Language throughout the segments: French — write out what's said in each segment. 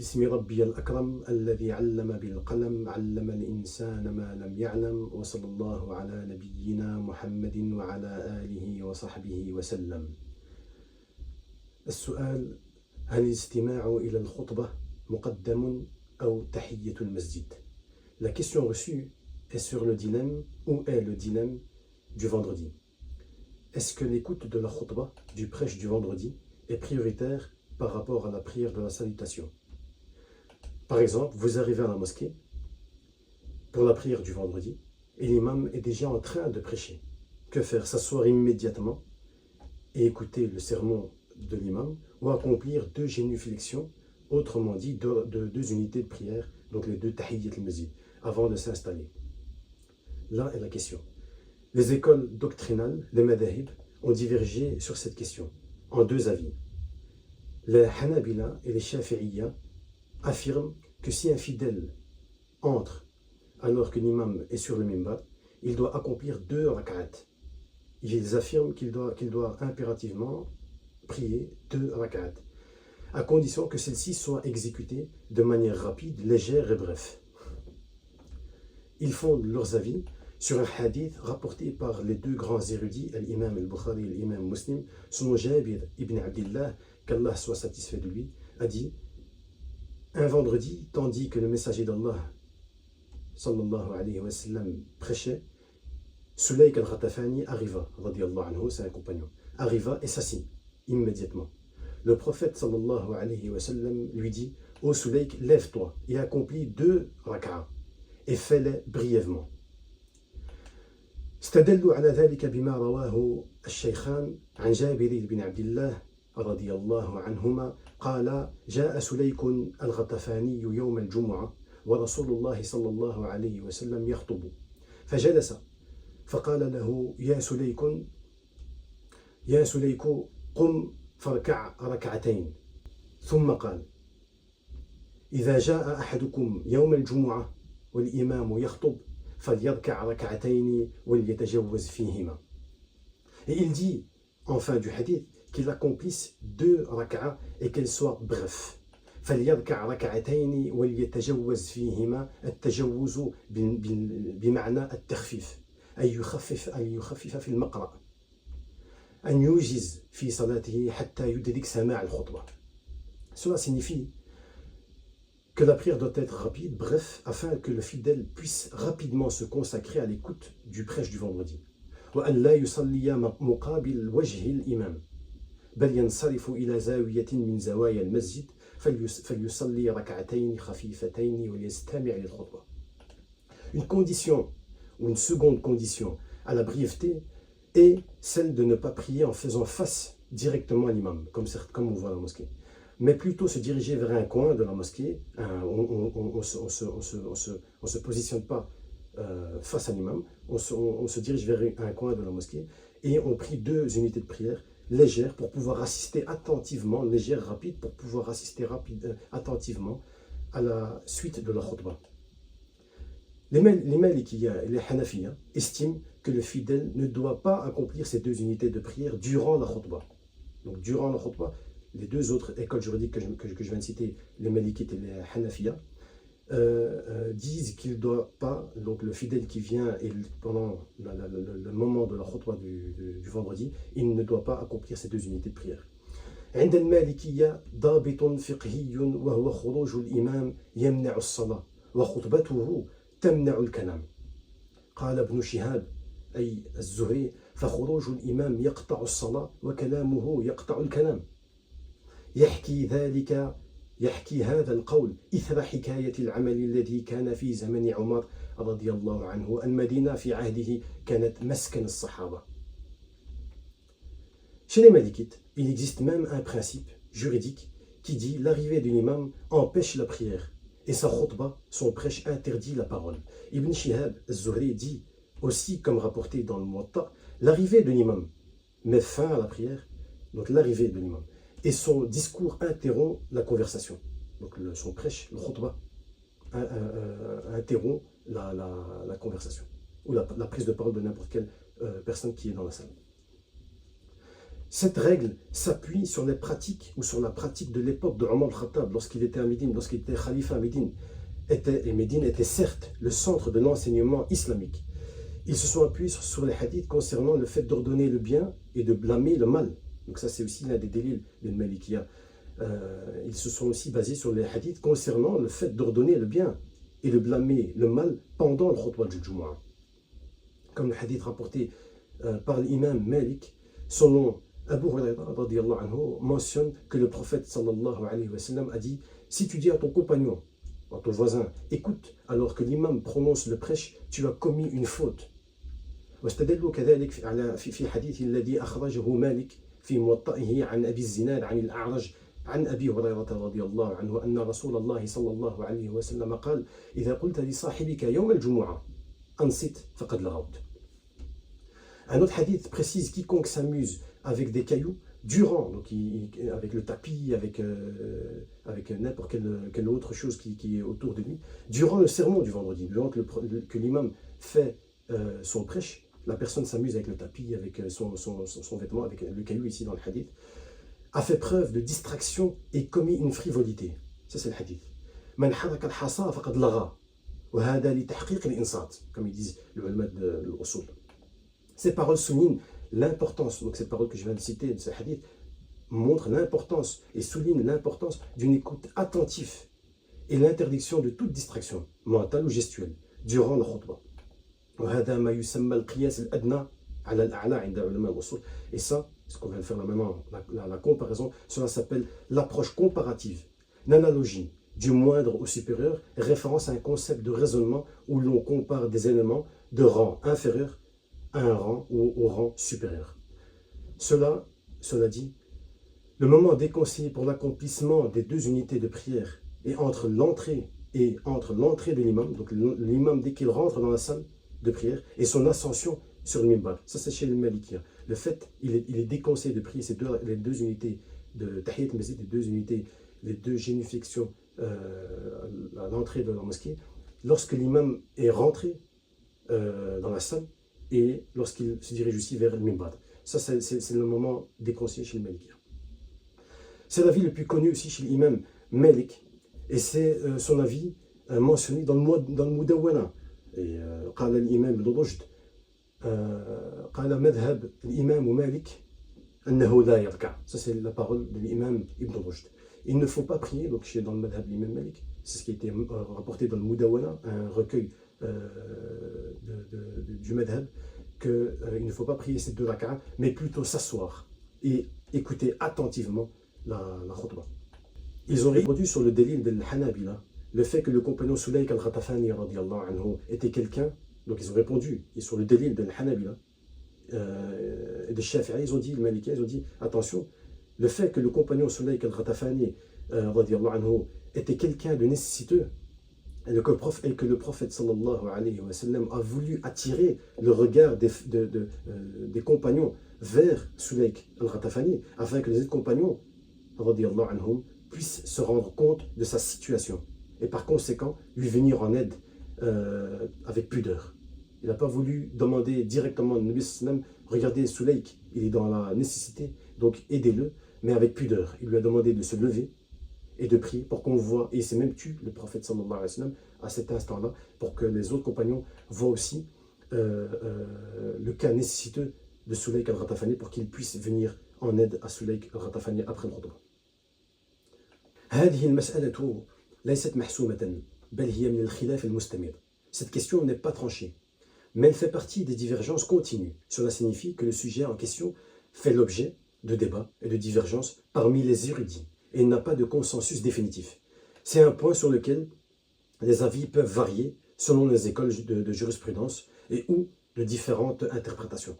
بسم ربي الأكرم الذي علم بالقلم علم الإنسان ما لم يعلم وصلى الله على نبينا محمد وعلى آله وصحبه وسلم. السؤال: هل الاستماع إلى الخطبة مقدم أو تحية المسجد؟ La question reçue est sur le dilemme, où est le dilemme du vendredi. Est-ce que l'écoute de la khutbah, du prêche du vendredi, est prioritaire par rapport à la prière de la salutation? Par exemple, vous arrivez à la mosquée pour la prière du vendredi et l'imam est déjà en train de prêcher. Que faire? S'asseoir immédiatement et écouter le sermon de l'imam ou accomplir deux génuflexions, autrement dit deux unités de prière, donc les deux tahiyyat al-masjid, avant de s'installer. Là est la question. Les écoles doctrinales, les madahib, ont divergé sur cette question en deux avis. Les Hanabila et les Shafi'iyya affirment que si un fidèle entre alors que l'imam est sur le mimbar, il doit accomplir deux rak'at. Ils affirment qu'il doit impérativement prier deux rak'at, à condition que celles-ci soient exécutées de manière rapide, légère et bref. Ils fondent leurs avis sur un hadith rapporté par les deux grands érudits, l'imam al-Bukhari et l'imam Muslim, selon Jabir ibn Abdillah, qu'Allah soit satisfait de lui, a dit: un vendredi, tandis que le messager d'Allah sallallahu alayhi wa sallam prêchait, Sulayk al-Ghatafani arriva, radiyallahu anhu, c'est un compagnon, arriva et s'assit immédiatement. Le prophète sallallahu alayhi wa sallam lui dit: ô Sulayk, lève-toi et accomplis deux rak'a et fais-les brièvement. استدلوا على ذلك بما رواه الشيخان عن جابر بن عبد الله رضي الله عنهما قال: جاء سليك الغطفاني يوم الجمعة ورسول الله صلى الله عليه وسلم يخطب فجلس فقال له: يا سليك قم فاركع ركعتين. ثم قال: إذا جاء أحدكم يوم الجمعة والإمام يخطب فليركع ركعتين وليتجوز فيهما. Et il dit en fin du hadith qu'il accomplisse deux rak'a et qu'elles soient brefs. فليركع ركعتين وليتجوز فيهما. التجوز بمعنى التخفيف، أي يخفف في المقرأ، أن يوجز في صلاته حتى يدرك سماع الخطبة. Cela signifie que la prière doit être rapide, bref, afin que le fidèle puisse rapidement se consacrer à l'écoute du prêche du vendredi. وأن لا يصلي مقابل وجه الإمام بل ينصرف إلى زاوية من زوايا المسجد فليصلي ركعتين خفيفتين وليستمع للخطبة. Une condition ou une seconde condition à la brièveté est celle de ne pas prier en faisant face directement à l'imam, comme on voit à la mosquée, mais plutôt se diriger vers un coin de la mosquée. On ne se positionne pas face à l'imam, on se dirige vers un coin de la mosquée et on prie deux unités de prière légères pour pouvoir assister attentivement, légères, rapides, pour pouvoir assister attentivement à la suite de la khutbah. Les Malikiya et les Hanafiya estiment que le fidèle ne doit pas accomplir ces deux unités de prière durant la khutbah. Donc durant la khutbah, les deux autres écoles juridiques que je viens de citer, les Malikites et les Hanafiya, disent qu'il ne doit pas, donc le fidèle qui vient et pendant le moment de la khutbah du vendredi, il ne doit pas accomplir ces deux unités de prière. عند المالكية ضابط فقهي وهو خروج الإمام يمنع الصلاة وخطبته تمنع الكلام. قال ابن شهاب أي الزهري: فخروج الإمام يقطع الصلاة وكلامه يقطع الكلام. يحكي هذا القول إثر حكاية العمل الذي كان في زمن عمر رضي الله عنه. المدينة في عهده كانت مسكن الصحابة. Chez les Malikites, il existe même un principe juridique qui dit l'arrivée d'un imam empêche la prière et sa khutbah, son prêche, interdit la parole. Ibn Shihab al-Zuhri dit aussi, comme rapporté dans le Muwatta, l'arrivée de l'imam met fin à la prière, donc l'arrivée de l'imam, et son discours interrompt la conversation. Donc son prêche, le khutbah, interrompt la conversation ou la prise de parole de n'importe quelle personne qui est dans la salle. Cette règle s'appuie sur les pratiques ou sur la pratique de l'époque de Omar al-Khattab lorsqu'il était à Médine, lorsqu'il était khalifa à Médine. Et Médine était certes le centre de l'enseignement islamique. Ils se sont appuyés sur les hadiths concernant le fait d'ordonner le bien et de blâmer le mal. Donc ça c'est aussi l'un des délits de Malikiya. Ils se sont aussi basés sur les hadiths concernant le fait d'ordonner le bien et de blâmer le mal pendant le khutbah du Jumu'ah. Comme le hadith rapporté par l'imam Malik, selon Abu Huraira radiyallahu anhu, mentionne que le prophète sallallahu alayhi wa sallam a dit: si tu dis à ton compagnon, à ton voisin, écoute, alors que l'imam prononce le prêche, tu as commis une faute. واستدلوا كذلك في حديث الذي أخرجه مالك في موطئه عن أبي الزناد عن الأعرج عن أبي هريرة رضي الله عنه أن رسول الله صلى الله عليه وسلم قال: إذا قلت لصاحبك يوم الجمعة أنصت فقد لغوت. Un autre hadith précise: quiconque s'amuse avec des cailloux durant, donc avec le tapis, avec n'importe quelle autre chose qui est autour de lui, durant le sermon du vendredi, durant que l'imam fait son prêche, la personne s'amuse avec le tapis, avec son vêtement, avec le caillou ici dans le hadith, a fait preuve de distraction et commis une frivolité. Ça c'est le hadith. Man haraka al-hasa faqad lagha wa hada li tahqiq al-insat, comme ils disent le ulama de l'usul. Ces paroles soulignent l'importance, donc ces paroles que je viens de citer de ce hadith montrent l'importance et soulignent l'importance d'une écoute attentive et l'interdiction de toute distraction mentale ou gestuelle durant le khutbah. Et ça, ce qu'on vient de faire là maintenant, la comparaison, cela s'appelle l'approche comparative, l'analogie du moindre au supérieur, référence à un concept de raisonnement où l'on compare des éléments de rang inférieur à un rang ou au rang supérieur. Cela dit, le moment déconseillé pour l'accomplissement des deux unités de prière est entre l'entrée de l'imam, donc l'imam dès qu'il rentre dans la salle de prière, et son ascension sur le mimbar. Ça c'est chez le Malikiya. Le fait, il est déconseillé de prier les deux unités de Tahiyat al-Masjid, les deux génuflexions à l'entrée de la mosquée, lorsque l'imam est rentré dans la salle et lorsqu'il se dirige aussi vers le mimbar. Ça c'est le moment déconseillé chez le Malikiya. C'est l'avis le plus connu aussi chez l'imam Malik, et c'est son avis mentionné dans le Mudawwana. قال الإمام ابن رشد قال مذهب الإمام مالك أنه لا يركع. Ça c'est la parole de l'imam Ibn Rushd. Il ne faut pas prier, donc chez dans le madhab de l'imam Malik, c'est ce qui a été rapporté dans le Mudawwana, un recueil du madhab, qu'il ne faut pas prier ces deux rak'a, mais plutôt s'asseoir et écouter attentivement la khutbah. Ils ont répondu sur le délil de l'Hanabila, le fait que le compagnon Sulayk al-Ghatafani était quelqu'un, donc ils ont répondu, et sur le délil de l'Hanabila et de Shafi'i, ils ont dit, le Maliki, ils ont dit, attention, le fait que le compagnon Sulayk al-Ghatafani était quelqu'un de nécessiteux, et que le prophète sallallahu alayhi wa sallam a voulu attirer le regard des compagnons vers Sulayk al-Ghatafani, afin que les autres compagnons puissent se rendre compte de sa situation et par conséquent lui venir en aide avec pudeur. Il n'a pas voulu demander directement au Nabi sallam: regardez Sulayk, il est dans la nécessité, donc aidez-le, mais avec pudeur. Il lui a demandé de se lever et de prier pour qu'on voit, et il s'est même tué le prophète sallallahu alayhi wa sallam à cet instant-là, pour que les autres compagnons voient aussi le cas nécessiteux de Sulayk al-Ghatafani, pour qu'il puisse venir en aide à Sulayk al-Ghatafani après le khutbah. هذه المسألة ليست محسومة بل هي من الخلاف المستمر. Cette question n'est pas tranchée, mais elle fait partie des divergences continues. Cela signifie que le sujet en question fait l'objet de débats et de divergences parmi les érudits et n'a pas de consensus définitif. C'est un point sur lequel les avis peuvent varier selon les écoles de jurisprudence et ou de différentes interprétations.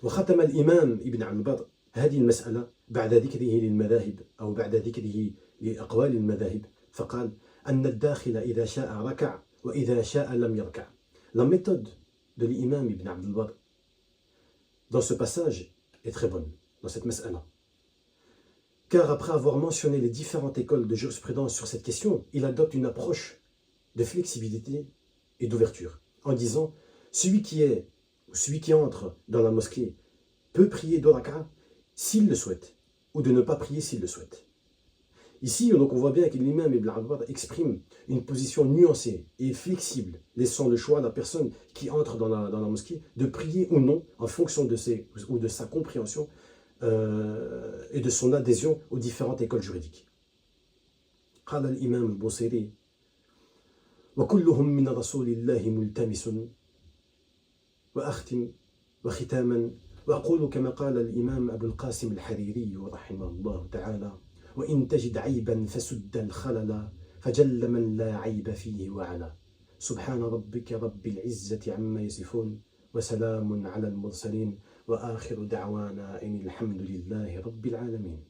وختم الإمام ابن عبد البر هذه المسألة بعد ذكره للمذاهب أو بعد ذكره لأقوال المذاهب فقال أن الداخل إذا شاء ركع وإذا شاء لم يركع. La méthode de l'imam Ibn Abd al-Barr dans ce passage est très bonne, dans cette mas'ala. Car après avoir mentionné les différentes écoles de jurisprudence sur cette question, il adopte une approche de flexibilité et d'ouverture, en disant: celui qui entre dans la mosquée peut prier 2 rak'a s'il le souhaite, ou de ne pas prier s'il le souhaite. Ici, donc, on voit bien que l'imam Ibn Abbas exprime une position nuancée et flexible, laissant le choix à la personne qui entre dans la mosquée de prier ou non en fonction de sa compréhension et de son adhésion aux différentes écoles juridiques. قال الإمام البوصيري وكلهم من رسول الله ملتمس وأختم وختاما وأقول كما قال الإمام أبو القاسم الحريري رحمه الله تعالى وإن تجد عيبا فسد الخلل فجل من لا عيب فيه وعلا سبحان ربك رب العزة عما يصفون وسلام على المرسلين وآخر دعوانا إن الحمد لله رب العالمين.